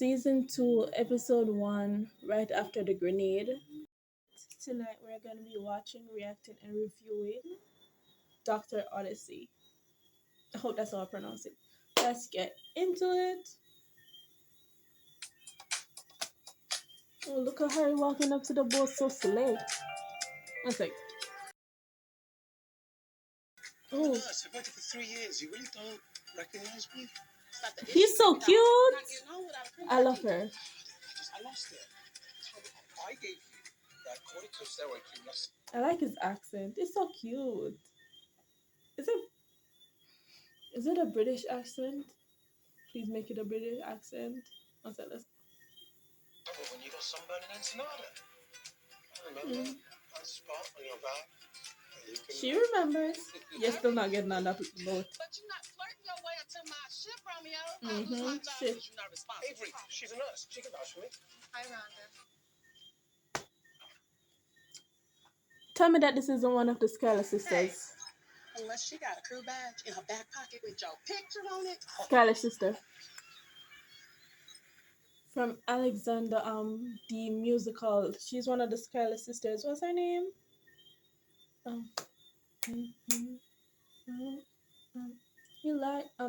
Season 2, Episode 1, right after the grenade. Tonight we're going to be watching, reacting, and reviewing Dr. Odyssey. I hope that's how I pronounce it. Let's get into it. Oh, look at Harry walking up to the boat so slow. One sec. Oh, I've waited for 3 years. You really don't recognize me? he's so cute. I love her. I lost it. I gave you that corticosteroid cream last. I like his accent. It's so cute. Is it? Is it a British accent? Please make it a British accent. One sec, let's. When you got sunburn in Ensenada. I remember that spot on your back. She remembers. You're still not getting on that boat. But you're not flirting your way into my ship, Romeo. I lose my job Shit. because you're not responsible. Avery, she's a nurse. She can vouch for me. Hi, Rhonda. Tell me that this isn't one of the Scarlet Sisters. Hey, unless she got a crew badge in her back pocket with your picture on it. Scarlet Sister. From Alexander, the musical. She's one of the Scarlet Sisters. What's her name?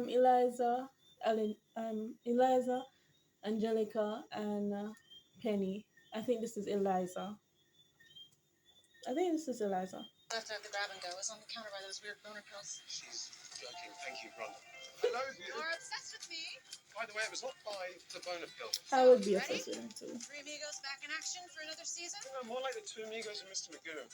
Eliza, Eliza, Angelica, and Penny. I think this is Eliza. Left out the grab and go. It was on the counter by those weird boner pills. She's joking. Thank you, Rhonda. I loathe you. You're obsessed with me. By the way, it was not by the boner pill. I would be obsessed with him too. Three amigos back in action for another season? No, more like the two amigos and Mr. Magoo.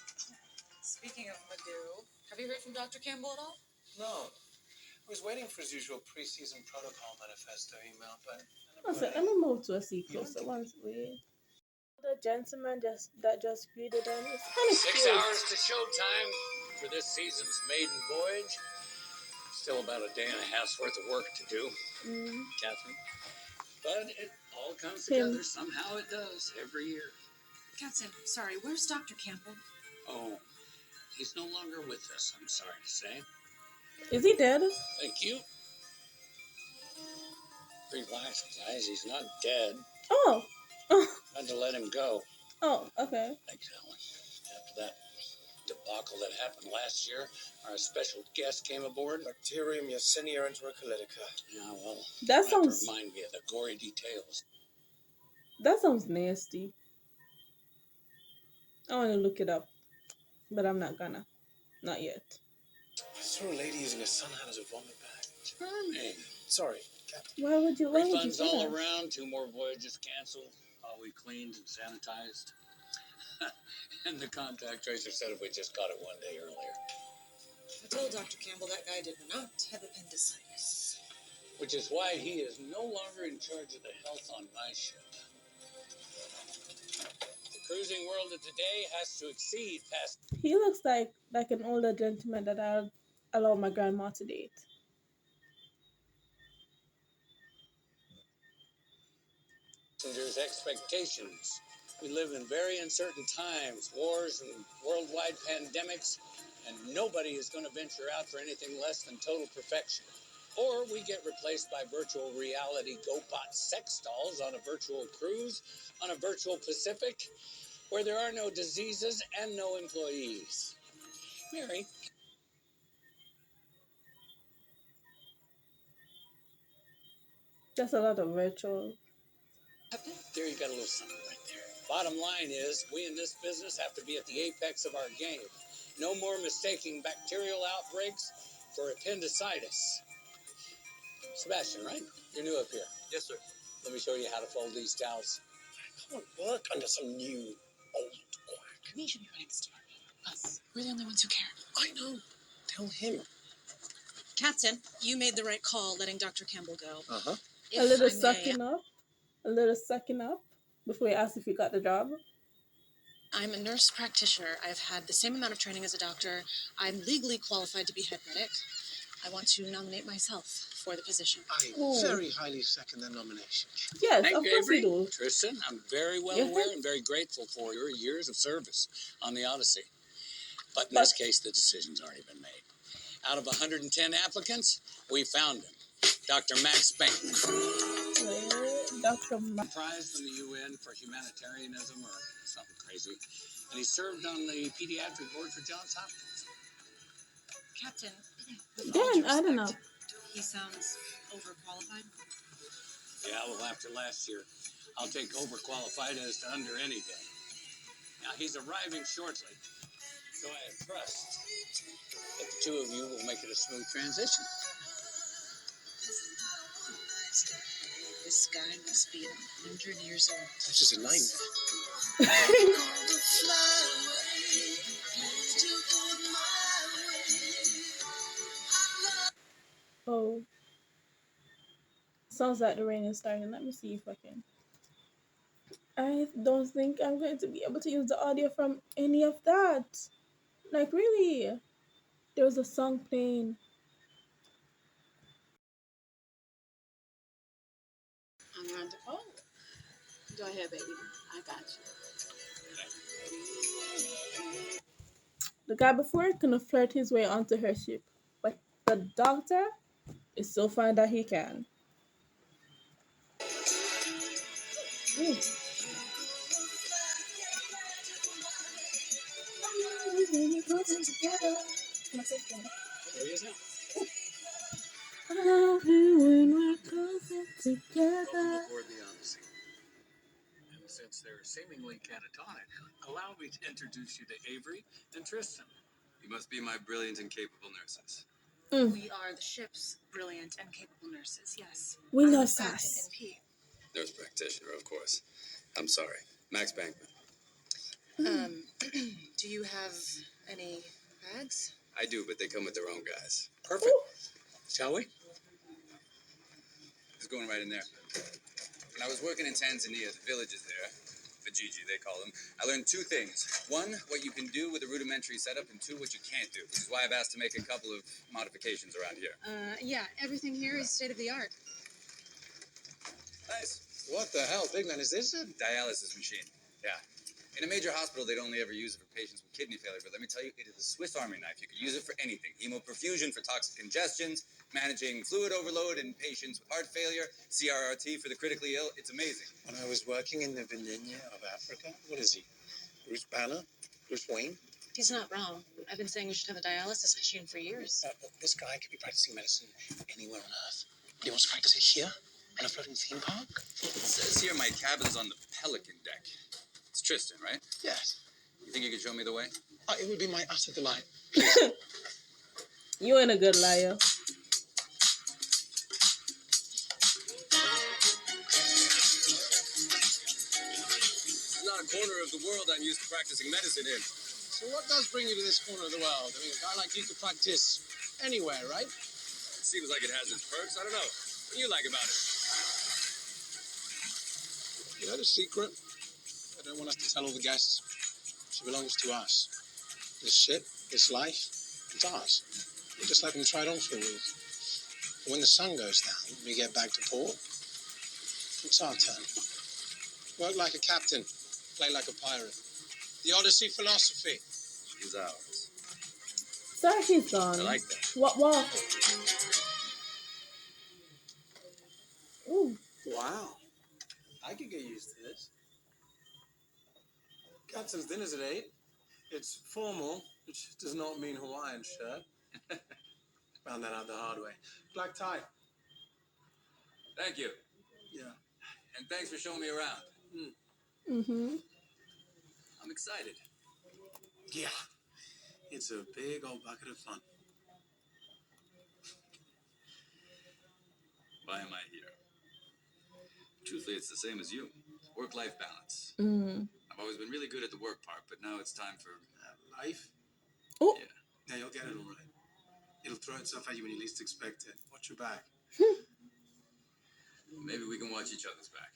Speaking of Magoo, have you heard from Dr. Campbell at all? No. I was waiting for his usual pre-season protocol manifesto email, but One sec, let me move to a seat closer. Once we. The gentleman that just greeted them. It's kind of 6 cute. hours to showtime for this season's maiden voyage. Still about a day and a half's worth of work to do, Catherine. But it all comes together. Somehow it does every year. Captain, sorry, where's Dr. Campbell? Oh, he's no longer with us, I'm sorry to say. Is he dead? Thank you. Relax, guys. He's not dead. Oh. Had to let him go. Oh, okay. Thanks, Alan. After that debacle that happened last year, our special guest came aboard. Bacterium Yersinia enterocolytica. Yeah, well, That you have sounds. to remind me of the gory details. That sounds nasty. I want to look it up, but I'm not gonna. Not yet. I saw a lady using a sunhat as a vomit bag. Charming. Sorry, Captain. Why would you Refunds say all that? around. 2 more voyages canceled. All we cleaned and sanitized. And the contact tracer said if we just got it 1 day earlier. I told Dr. Campbell that guy did not have appendicitis. Which is why he is no longer in charge of the health on my ship. The cruising world of today has to exceed past He looks like an older gentleman that I'd allow my grandma to date. passengers' expectations. We live in very uncertain times, wars and worldwide pandemics, and nobody is going to venture out for anything less than total perfection. Or we get replaced by virtual reality GoBot sex dolls on a virtual cruise, on a virtual Pacific, where there are no diseases and no employees. Mary. That's a lot of virtual. There you got a little something right there. Bottom line is, we in this business have to be at the apex of our game. No more mistaking bacterial outbreaks for appendicitis. Sebastian, right? You're new up here. Yes, sir. Let me show you how to fold these towels. I can't work under some new old quack. We should be running this department. Us. We're the only ones who care. I know. Tell him. Captain, you made the right call letting Dr. Campbell go. Uh-huh. A little sucking up. A little sucking up before you ask if you got the job. I'm a nurse practitioner. I've had the same amount of training as a doctor. I'm legally qualified to be head medic. I want to nominate myself for the position. I very highly second the nomination. Yes, Thank of you, course Avery. you do. Tristan, I'm very well aware and very grateful for your years of service on the Odyssey. But in this case, the decision's already been made. Out of 110 applicants, we found him. Dr. Max Bank. Dr. Prize from the UN for humanitarianism or something crazy. And he served on the pediatric board for Johns Hopkins. Captain, with all Again, due I don't know. respect, he sounds overqualified. Yeah, well, after last year, I'll take overqualified as to under any day. Now, he's arriving shortly, so I have trust that the two of you will make it a smooth transition. This guy must be 100 years old. That's just a nightmare. Oh, sounds like the rain is starting. Let me see if I can. I don't think I'm going to be able to use the audio from any of that. Like, really? There was a song playing. I'm going to. Oh, go ahead, baby. I got you. The guy before couldn't flirt his way onto her ship, but the doctor is so fine that he can. Ooh. There he is now. I love you when we're closer together. Welcome aboard the Odyssey. And since they're seemingly catatonic, allow me to introduce you to Avery and Tristan. You must be my brilliant and capable nurses. We are the ship's brilliant and capable nurses, yes. We I'm know the captain sass. in P. Nurse practitioner, of course. I'm sorry. Max Bankman. Do you have any bags? I do, but they come with their own guys. Perfect. Shall we? Who's going right in there? When I was working in Tanzania, the villages there, Vijiji they call them, I learned two things. One, what you can do with a rudimentary setup, and two, what you can't do, which is why I've asked to make a couple of modifications around here. Yeah, everything here is state of the art. Nice. What the hell, big man, is this a Dialysis machine. Yeah. In a major hospital, they'd only ever use it for patients with kidney failure, but let me tell you, it is a Swiss Army knife. You could use it for anything. Hemoperfusion for toxic congestions, managing fluid overload in patients with heart failure, CRRT for the critically ill. It's amazing. When I was working in the Vanilla of Africa, what is he? Bruce Banner? Bruce Wayne? He's not wrong. I've been saying you should have a dialysis machine for years. Look, this guy could be practicing medicine anywhere on Earth. But he wants to practice it here on a floating theme park? It says here my cabin's on the Pelican deck. It's Tristan, right? Yes. You think you could show me the way? It would be my utter delight. You ain't a good liar. It's not a corner of the world I'm used to practicing medicine in. So what does bring you to this corner of the world? I mean, a guy like you could practice anywhere, right? It seems like it has its perks. I don't know. What do you like about it? You know the secret? I don't want us to tell all the guests. She belongs to us. This ship, this life, it's ours. We just let them try it on for a week. When the sun goes down, we get back to port. It's our turn. Work like a captain, play like a pirate. The Odyssey philosophy. She's ours. Sorry, she's gone. I like that. What? Ooh. Wow. I could get used to this. Captain's dinner's at 8. It's formal, which does not mean Hawaiian shirt. Found that out the hard way. Black tie. Thank you. Yeah. And thanks for showing me around. Mm-hmm. I'm excited. Yeah. It's a big old bucket of fun. Why am I here? Truthfully, it's the same as you. Work-life balance. I've always been really good at the work part, but now it's time for... Life? Oh. Yeah. Yeah, you'll get it all right. It'll throw itself at you when you least expect it. Watch your back. Maybe we can watch each other's back.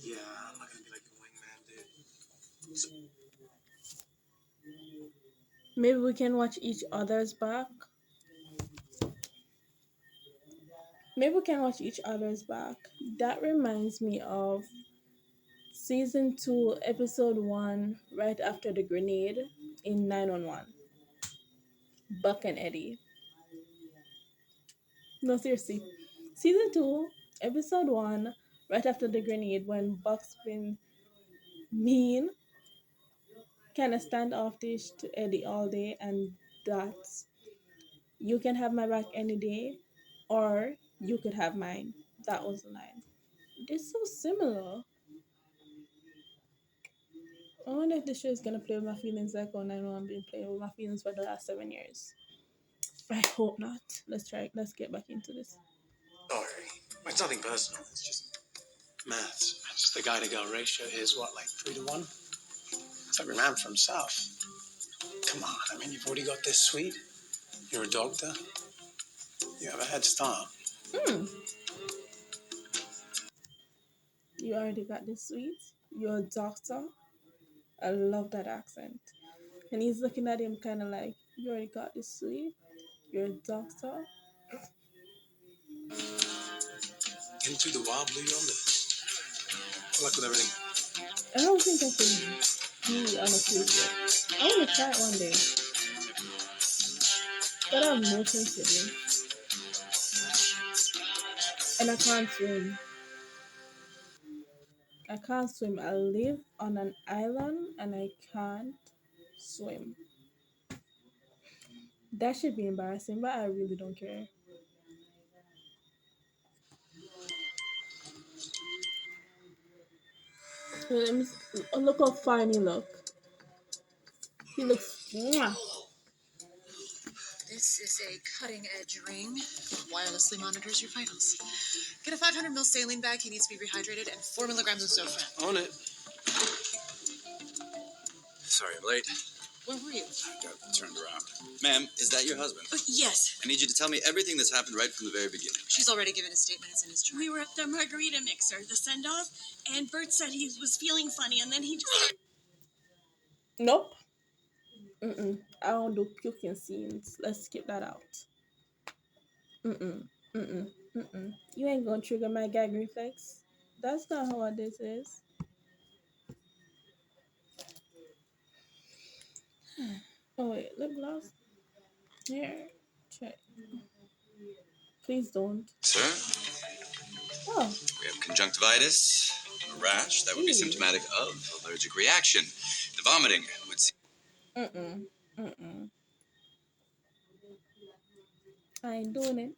Yeah, I'm not gonna be like the wingman, dude. Maybe we can watch each other's back. Maybe we can watch each other's back. That reminds me of season 2, episode 1, right after the grenade in 911. Buck and Eddie. No, seriously. Season 2, episode 1, right after the grenade, when Buck's been mean, kind of standoffish to Eddie all day, and that's you can have my back any day, or you could have mine. That was the line. They're so similar. I wonder if this show is gonna play with my feelings like on I know I've been playing with my feelings for the last 7 years. I hope not. Let's try. Let's get back into this. Sorry. It's nothing personal. It's just maths. Just the guy-to-girl ratio here is what, like 3 to 1? It's every man for himself. Come on, I mean, you've already got this suite. You're a doctor. You have a head start. Hmm. You already got this sweet. You're a doctor. I love that accent. And he's looking at him kind of like, you already got this sweet. You're a doctor. Into the wild blue yonder. Good luck with everything. I don't think I can be on a cruise ship. I want to try it one day. But I have motion sickness. And I can't swim. I can't swim. I live on an island and I can't swim. That should be embarrassing, but I really don't care. Let me look how fine he look. He looks. Mwah. This is a cutting-edge ring. Wirelessly monitors your vitals. Get a 500 ml saline bag. He needs to be rehydrated, and 4 milligrams of Zofran. On it. Sorry, I'm late. Where were you? I got turned around. Ma'am, is that your husband? Yes. I need you to tell me everything that's happened right from the very beginning. She's already given a statement. It's in his chart. We were at the margarita mixer, the send-off, and Bert said he was feeling funny, and then he just... Nope. I don't do puking scenes. Let's skip that out. You ain't gonna trigger my gag reflex. That's not how this is. Oh wait, lip gloss. Here, check. Please don't. Sir, Oh, we have conjunctivitis, a rash that would be Ew. symptomatic of allergic reaction. The vomiting would seem mm. I ain't doing it.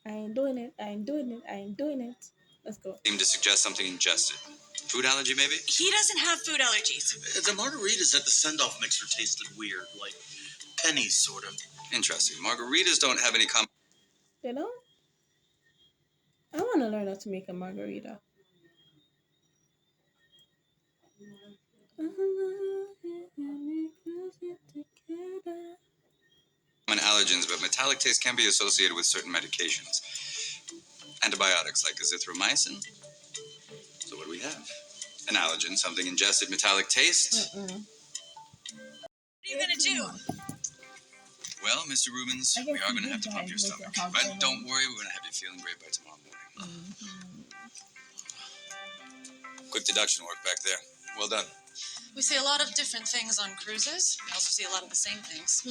I ain't doing it. I ain't doing it. I ain't doing it. Let's go. to suggest something ingested. Food allergy, maybe? He doesn't have food allergies. The margaritas at the send-off mixer tasted weird, like pennies, sort of. Interesting. Margaritas don't have any You know, I want to learn how to make a margarita. common allergens, but metallic taste can be associated with certain medications. Antibiotics like azithromycin. So what do we have? An allergen, something ingested, metallic taste. What are you gonna do? Well, Mr. Rubens, we are going to have to pump your stomach. But don't worry, we're going to have you feeling great by tomorrow morning. Quick deduction work back there. Well done. We see a lot of different things on cruises. We also see a lot of the same things.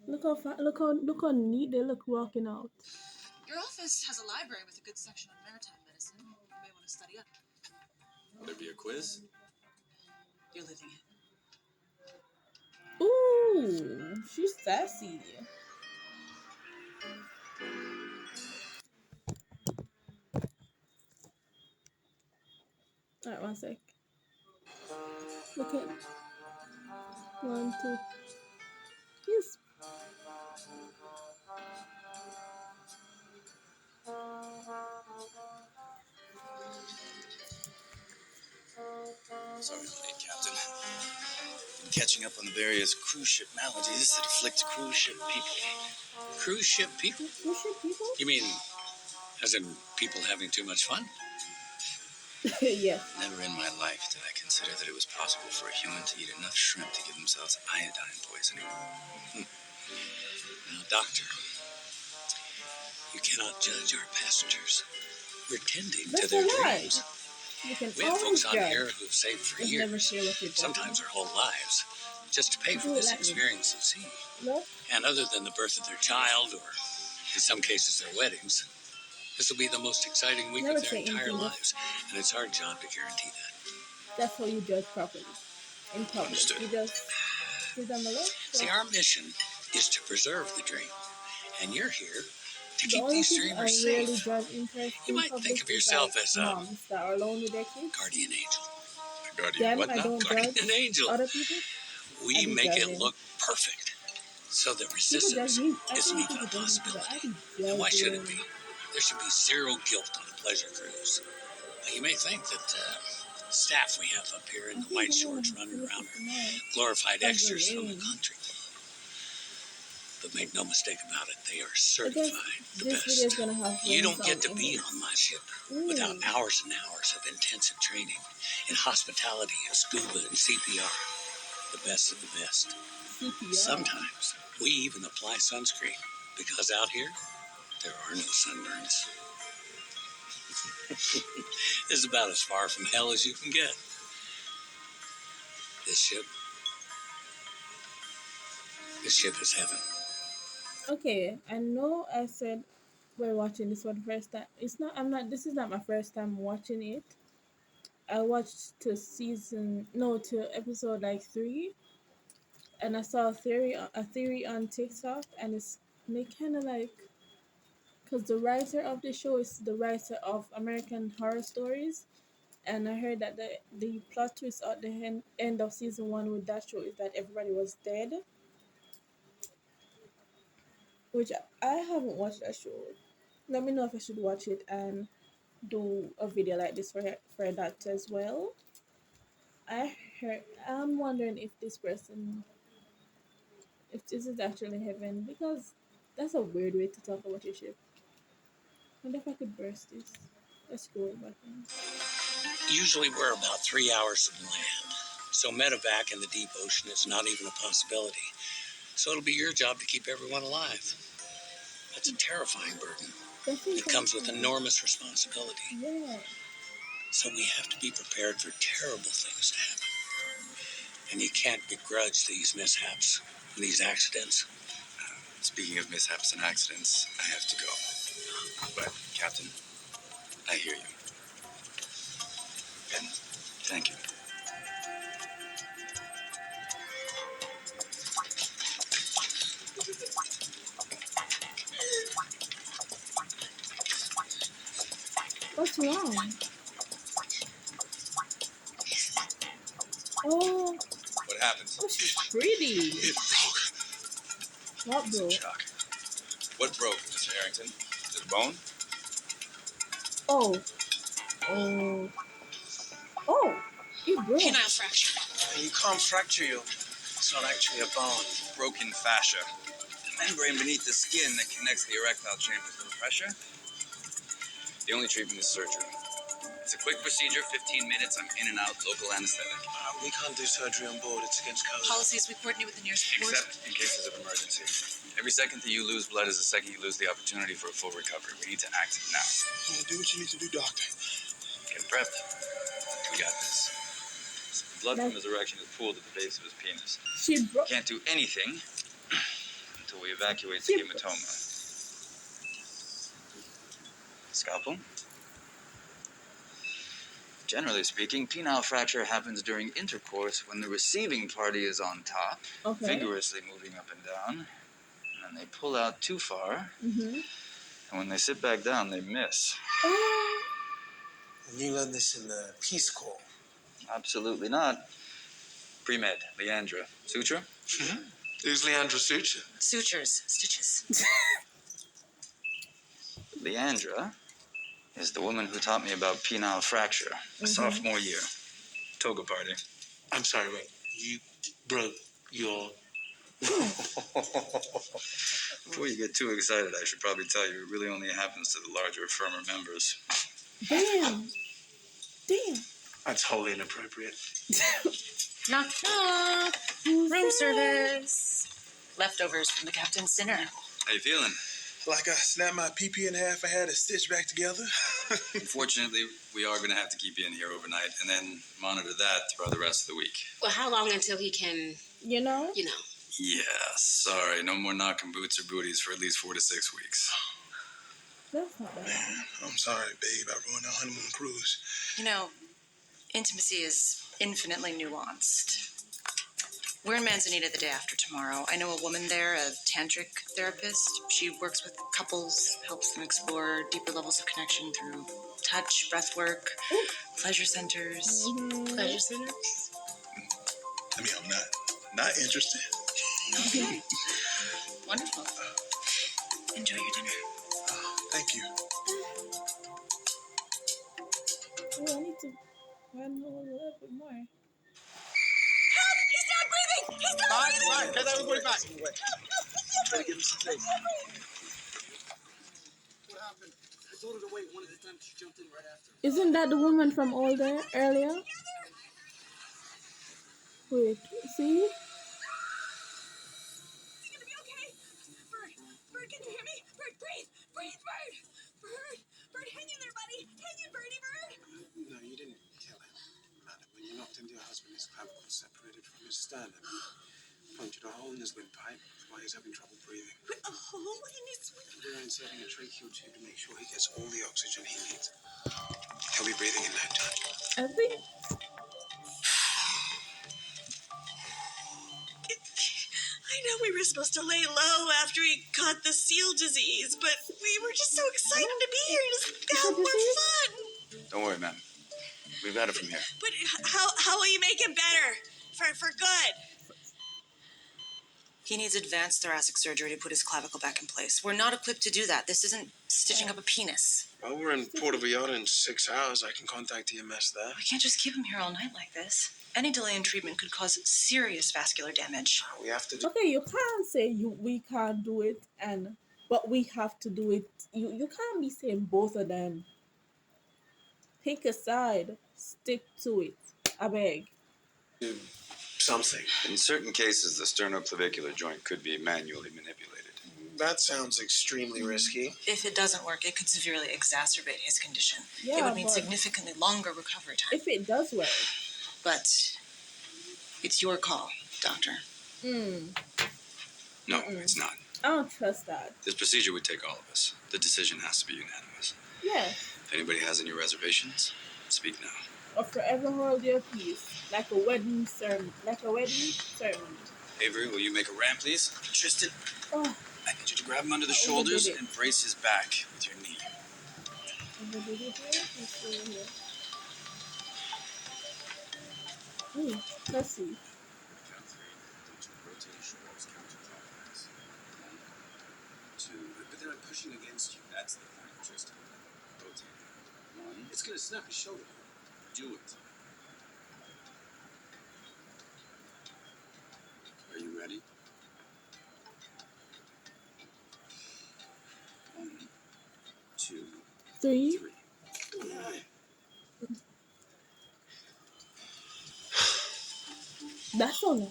Look how neat they look walking out. Your office has a library with a good section on maritime medicine. You may want to study up. Would there be a quiz? You're living it. Ooh, she's sassy. Alright, one sec. Look at 1, 2. Yes. Sorry, late, Captain. Been catching up on the various cruise ship maladies that afflict cruise ship people. Cruise ship people? Cruise ship people? You mean, as in people having too much fun? Yes. Never in my life did I consider that it was possible for a human to eat enough shrimp to give themselves iodine poisoning. Now, Doctor, you cannot judge our passengers. We're tending to That's their a lie. dreams. You can We have always folks on judge. here who've saved for Just years, never share what you're sometimes their whole lives, just to pay for Do it this like me. experience at sea. Look. And other than the birth of their child, or in some cases their weddings, This will be the most exciting week Never of their say entire anything. lives, and it's our job to guarantee that. That's how you judge properly in public. Understood. You just give them a look. See, our mission is to preserve the dream, and you're here to The keep only these people I dreamers really safe. judge in You might public think of is yourself like as a moms that are alone with their kids. guardian angel. A guardian Them, what I now? don't Guardian judge. angel. Other people, I We be make it judging. look perfect, so that People judge resistance me. I isn't think even people a judge me because I possibility. be And why should it judging. be? There should be zero guilt on a pleasure cruise. Now, you may think that staff we have up here in the white shorts running around are glorified extras from the country club. But make no mistake about it, they are certified the This video is best. gonna have You don't sound get to in be it. on my ship without hours and hours of intensive training in hospitality and scuba and CPR. The best of the best. CPR. Sometimes we even apply sunscreen because out here there are no sunburns. This is about as far from hell as you can get. This ship is heaven. Okay, I know I said we're watching this for the first time. It's not. I'm not. This is not my first time watching it. I watched to episode like 3, and I saw a theory on TikTok, and they kind of like, because the writer of the show is the writer of American Horror Stories, and I heard that the plot twist at the end of season 1 with that show is that everybody was dead, which I haven't watched that show. Let me know if I should watch it and do a video like this for that as well. I'm wondering if this is actually heaven, because that's a weird way to talk about your ship. I wonder if I could burst this. Let's go back in. Usually we're about 3 hours from land, so medevac in the deep ocean is not even a possibility. So it'll be your job to keep everyone alive. That's a terrifying burden. It comes with enormous responsibility. Yeah. So we have to be prepared for terrible things to happen. And you can't begrudge these mishaps, these accidents. Speaking of mishaps and accidents, I have to go. But, Captain, I hear you. And thank you. What's wrong? Oh, What happened? she's pretty. It broke. What He's in broke? shock. What broke, Mr. Harrington? Is it a bone? Oh. Oh. Oh. It broke. Penile fracture. You can't fracture you. It's not actually a bone. Broken fascia. The membrane beneath the skin that connects the erectile chambers to the pressure. The only treatment is surgery. It's a quick procedure, 15 minutes. I'm in and out, local anesthetic. We can't do surgery on board. It's against code. Policies, we coordinate with the nearest port. Except in cases of emergency. Every second that you lose blood is a second you lose the opportunity for a full recovery. We need to act now. Do what you need to do, doctor. Get prepped. We got this. Blood from his erection is pooled at the base of his penis. She broke. Can't do anything until we evacuate the hematoma. Scalpel? Generally speaking, penile fracture happens during intercourse when the receiving party is on top, vigorously moving up and down, and they pull out too far, and when they sit back down, they miss. And you learned this in the Peace Corps. Absolutely not. Pre-med, Leandra. Suture? Who's Leandra Suture? Sutures, stitches. Leandra is the woman who taught me about penile fracture. Sophomore year. Toga party. I'm sorry, wait. You broke your... Before you get too excited, I should probably tell you it really only happens to the larger, firmer members. Damn. That's wholly inappropriate. Knock, knock. Room service. Leftovers from the captain's dinner. How you feeling? Like I snapped my pee-pee in half, I had to stitch back together. Unfortunately, we are going to have to keep you in here overnight and then monitor that throughout the rest of the week. Well, how long until he can, You know? Yeah, sorry. No more knocking boots or booties for at least 4 to 6 weeks. That's not that long. I'm sorry, babe. I ruined our honeymoon cruise. You know, intimacy is infinitely nuanced. We're in Manzanita the day after tomorrow. I know a woman there, a tantric therapist. She works with couples, helps them explore deeper levels of connection through touch, breath work, pleasure centers. Pleasure centers? I mean, I'm not interested. Okay. Wonderful. Enjoy your dinner. Thank you. Oh, I need to run a little bit more. He's not breathing! He's not breathing! Fine. Get everybody back. Better give him some space. What happened? I told her to wait. One at a time. She jumped in right after. Isn't that the woman from older earlier? Wait, see? He's gonna be okay. Bird, can you hear me? Bird, breathe! Breathe, Bird! Bird, hang in there, buddy! Hang in, Birdie, Bird! No, you didn't kill him. Amanda, when you knocked into your husband, his clavicle separated from his sternum. Punctured a hole in his windpipe. That's why he's having trouble breathing. A hole in his windpipe? We're inserting a tracheal tube to make sure he gets all the oxygen he needs. He'll be breathing in no time. I think I know we were supposed to lay low after he caught the seal disease, but we were just so excited to be here to have more fun. Don't worry, man. We've got it from here. But how will you make him better? For good? He needs advanced thoracic surgery to put his clavicle back in place. We're not equipped to do that. This isn't stitching up a penis. Well, we're in Puerto Vallarta in 6 hours. I can contact EMS there. We can't just keep him here all night like this. Any delay in treatment could cause serious vascular damage. We have to do... okay. You can't say we can't do it, but we have to do it. You can't be saying both of them. Pick a side. Stick to it. I beg. something. In certain cases, the sternoclavicular joint could be manually manipulated. That sounds extremely risky. If it doesn't work, it could severely exacerbate his condition. Yeah, it would mean but significantly longer recovery time. if it does work. But it's your call, doctor. No, it's not. I don't trust that. This procedure would take all of us. The decision has to be unanimous. Yeah. If anybody has any reservations, speak now. Or forever hold your peace. Like a wedding sermon. Avery, will you make a ramp, please? Tristan, Oh, I need you to grab him under the I shoulders overdid it. and brace his back with your knee. overdid it here. Let's see here. Ooh, let's see. Count three. Rotate your shoulders counterclockwise. 1, 2. But they're pushing against you. That's the point, Tristan. Rotate. 1. It's going to snap his shoulder. Do it. Are you ready? 1, 2, 3. 3. That's on it.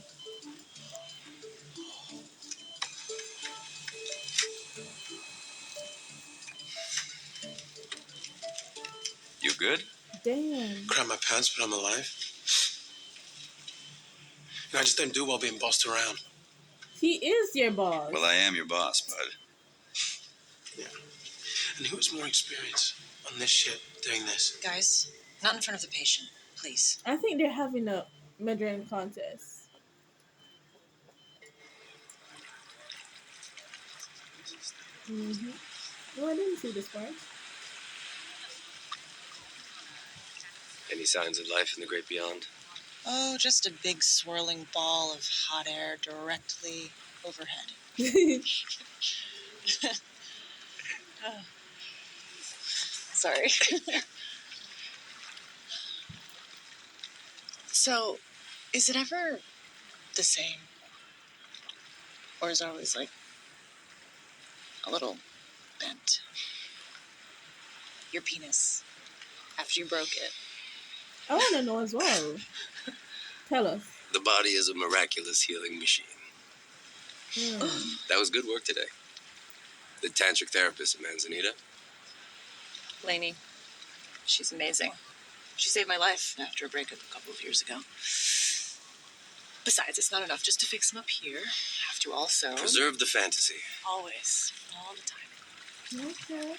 You good? Damn. Crap my pants, but I'm alive. And I just don't do well being bossed around. He is your boss. Well, I am your boss, bud. Yeah. And who has more experience on this shit doing this? Guys, not in front of the patient, please. I think they're having a measuring contest. No, I didn't see this part. Any signs of life in the great beyond? Oh, just a big swirling ball of hot air directly overhead. Sorry. So, is it ever the same? Or is it always like a little bent? Your penis, after you broke it. I want to know as well. Tell us. The body is a miraculous healing machine. That was good work today. The tantric therapist at Manzanita. Lainey, she's amazing. She saved my life after a breakup a couple of years ago. Besides, it's not enough just to fix him up here. I have to also... Preserve the fantasy. Always. All the time. Okay.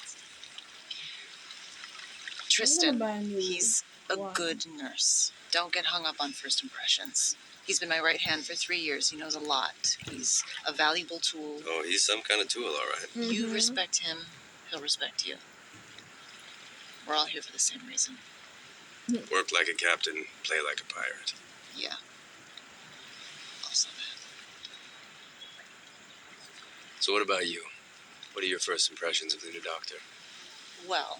Tristan, buy a new he's a one. good nurse. Don't get hung up on first impressions. He's been my right hand for 3 years. He knows a lot. He's a valuable tool. Oh, he's some kind of tool, all right. You respect him, he'll respect you. We're all here for the same reason. Work like a captain, play like a pirate. Yeah. Also that. So what about you? What are your first impressions of the new doctor? Well,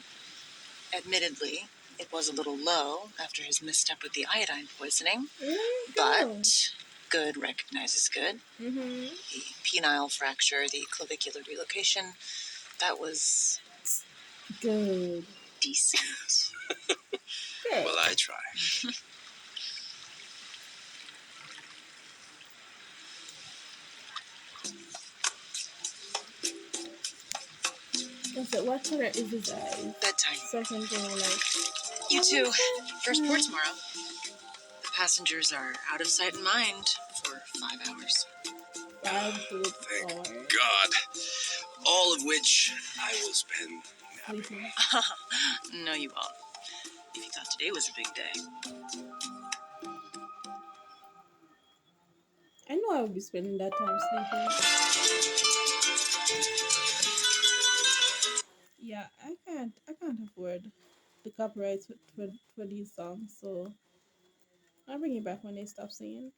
admittedly, it was a little low after his misstep with the iodine poisoning. But good recognizes good. The penile fracture, the clavicular relocation, that was Good. decent. Well, I try. That's it. What color is his eyes? Bedtime. Second thing, like. You too. First port tomorrow. The passengers are out of sight and mind for 5 hours. 5 good Thank hours. God. All of which I will spend napping. Sleeping. No, you won't. If you thought today was a big day. I know I will be spending that time sleeping. Yeah, I can't afford the copyrights for these songs, so I'll bring it back when they stop singing.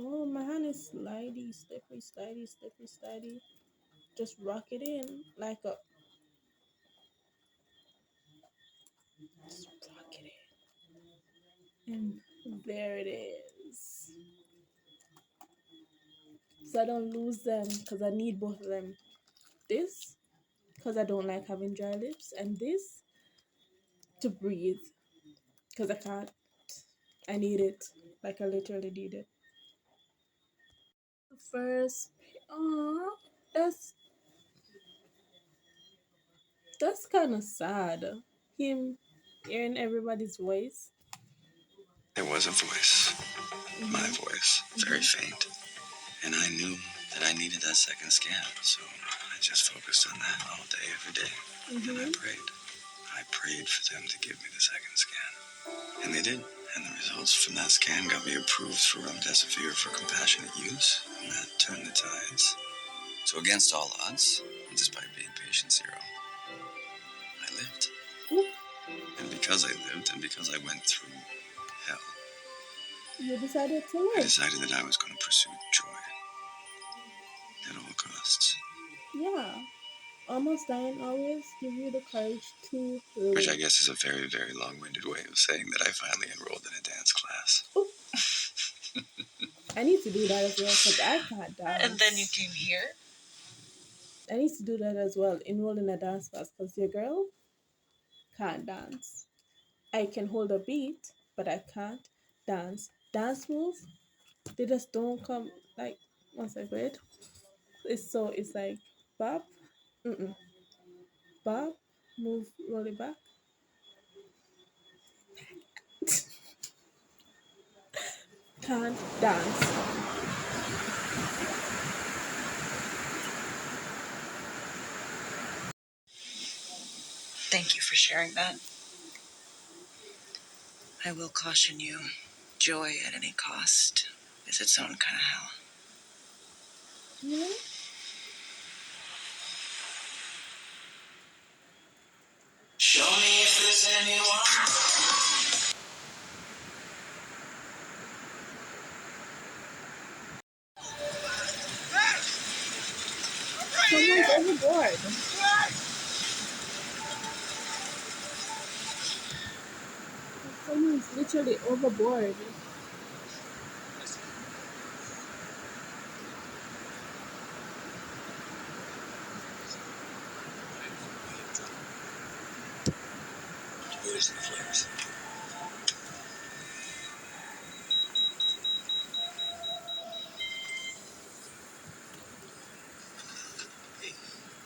Oh, my hand is slidey, slippery, slidey, slippery, slidey. Just rock it in like a. Just rock it in. And there it is. So I don't lose them because I need both of them. This, because I don't like having dry lips, and this to breathe because I can't. I need it. Like I literally need it. First, oh, that's kind of sad. Him hearing everybody's voice. There was a voice, my voice, very faint. And I knew that I needed that second scan, so I just focused on that all day, every day. And I prayed. I prayed for them to give me the second scan. And they did. And the results from that scan got me approved for remdesivir for compassionate use, and that turned the tides. So against all odds, and despite being patient zero, I lived. And because I lived, and because I went through hell, You decided to I live. decided that I was going to pursue joy at all costs. Yeah. Almost dying always give you the courage to live. Which I guess is a very, very long-winded way of saying that I finally enrolled in a dance class. I need to do that as well because I can't dance. And then you came here? I need to do that as well. Enroll in a dance class because your girl can't dance. I can hold a beat, but I can't dance. Dance moves, they just don't come like once I wait. It's like bop, bop, move, roll it back. Can't dance. Thank you for sharing that. I will caution you, joy at any cost is its own kind of hell. Yeah. Show me if there's anyone. Someone's overboard. Someone's literally overboard. Where's the flares? Hey,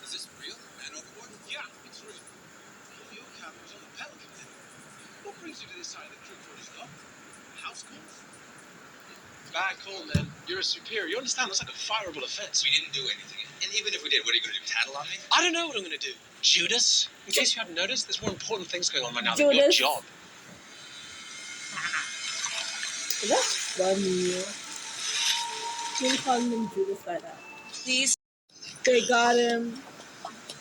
is this real? Man overboard? Yeah, it's real. this side of the creek for us, though. House calls? Bad call, man. You're a superior. You understand? That's like a fireable offense. We didn't do anything. And even if we did, what are you going to do? Tattle on me? I don't know what I'm going to do. Judas? In case you haven't noticed, there's more important things going on right now than your Judas. job. That's funny. You calling him Judas like that? Please. They got him.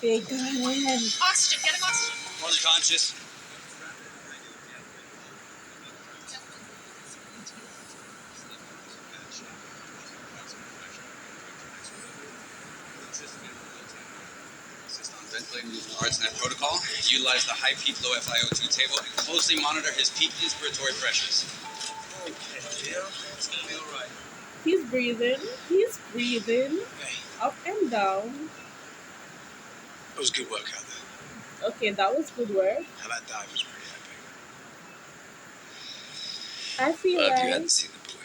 They got him. Oxygen. Get him oxygen. Unconscious. Ventilating using ArtsNet protocol. Utilize the high peak, low FiO2 table and closely monitor his peak inspiratory pressures. Okay, Leo. It's going to be all right. He's breathing. He's breathing. Hey, Up and down. it was good work out there. Okay, that was good work. Now, that dive was pretty epic. I feel Well, if you like hadn't seen the boy.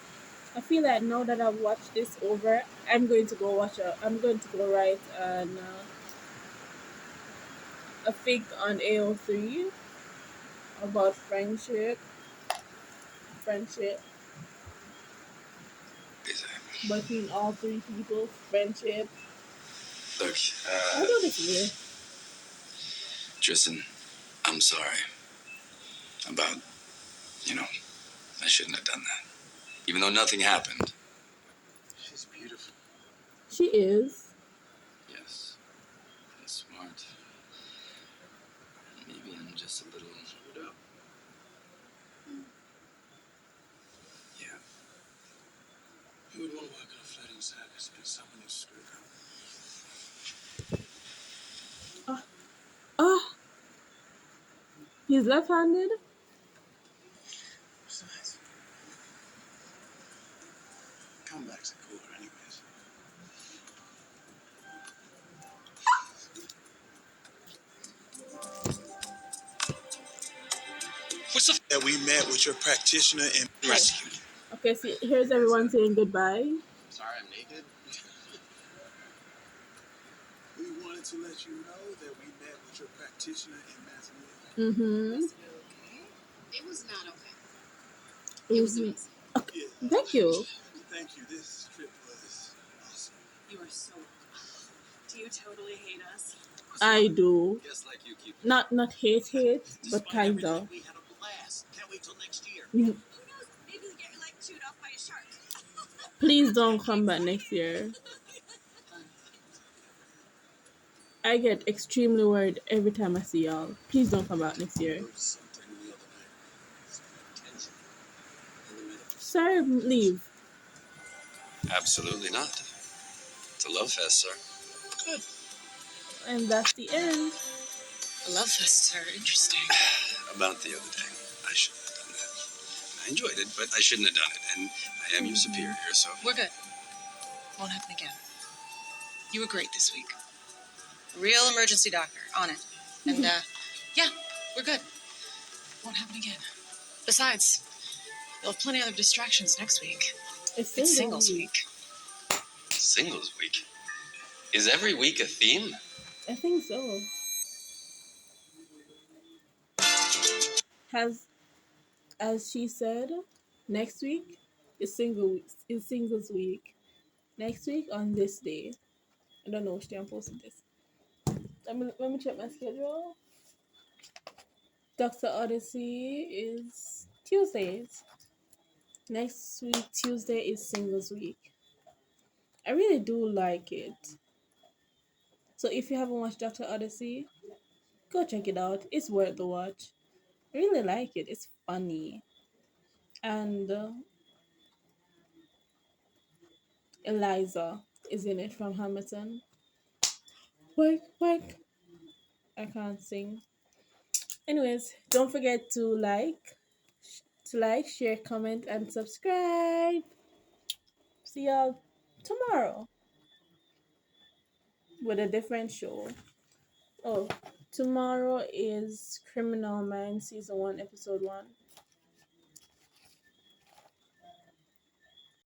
I feel like now that I've watched this over, I'm going to go write a fic on AO3 about friendship between all three people. Friendship. Look, I know this weird. Tristan, I'm sorry about, I shouldn't have done that. Even though nothing happened. She's beautiful. She is. Yes. And smart. Maybe I'm just a little screwed up. Yeah. Who would want to work in a floating circus against someone who's screwed up? Ah, he's left-handed. Besides, comebacks are cooler anyways. What's the that we met with your practitioner and rescued? Okay, so here's everyone saying goodbye. Sorry, I'm naked. We wanted to let you know that we met with your practitioner in Mazzolini. Mm-hmm. Was it okay? It was not okay. It was amazing. Yeah. Thank you. Thank you. This trip was awesome. You are so welcome. Do you totally hate us? I do. Just like you keep. Not hate, but Despite kind everything, of. we had a blast. Can't wait till next year. Who knows? Maybe we get your leg chewed off by a shark. Please don't come back next year. I get extremely worried every time I see y'all. Please don't come back next year. Something the other night. Some tension in the middle. Sir, leave. Absolutely not. It's a love fest, sir. Good. And that's the end. Love fests are interesting. About the other day. I shouldn't have done that. I enjoyed it, but I shouldn't have done it. And I am your superior, so. We're good. Won't happen again. You were great this week. Real emergency doctor, on it. And, yeah, we're good. Won't happen again. Besides, you'll have plenty of other distractions next week. It's It's singles week. Singles week? Is every week a theme? I think so. As she said, next week is singles week. Next week on this day. I don't know which day I'm posting this. Let me check my schedule. Dr. Odyssey is Tuesdays. Next week, Tuesday, is singles week. I really do like it. So if you haven't watched Dr. Odyssey, go check it out. It's worth the watch. I really like it. It's funny. And Eliza is in it from Hamilton. Work, work. I can't sing. Anyways, don't forget to like, share, comment, and subscribe. See y'all tomorrow with a different show. Oh, tomorrow is Criminal Minds Season 1, Episode 1.